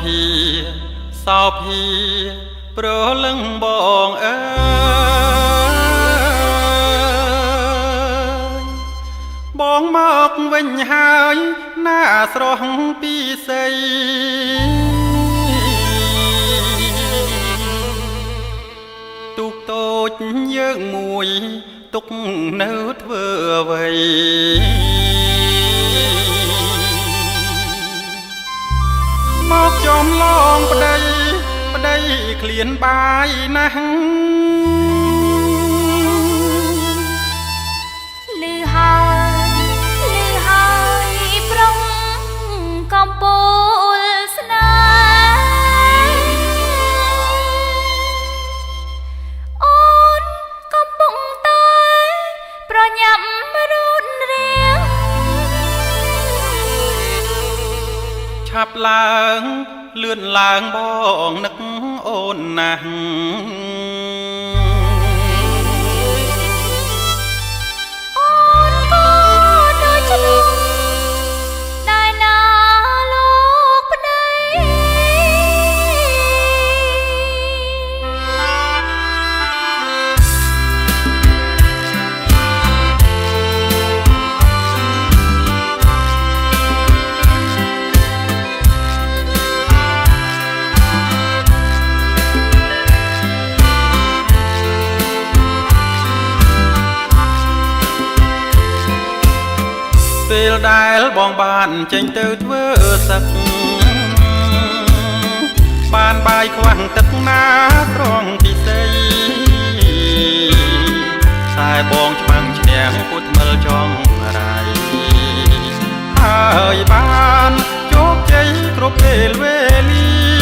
ភាសោភាប្រលឹងបងអើយបងមកវិញហើយណាស្រស់ពីសីទុកតូចយើងមួយទុកនៅធ្វើអ្វីមកចំឡងប្តីឃ្លានបាយណាស់លឺហើយប្រុងកំពូលស្នេហ៍អូនកំពុងតែប្រញាប់រូតរាវឆាប់ឡើងលឿនឡើងបងនឹកអូនណាស់អូនក៏ដូចឆ្លងដែលណាលោកប្តីពេលដែលបងបានចេញទៅធ្វើសឹកបានបាយខ្វះទឹកណាត្រង់ពិសីតែបងច្បាំងឈ្នះពុតមើលចង់រាយហើយបានជោគជ័យគ្រប់ពេលវេលា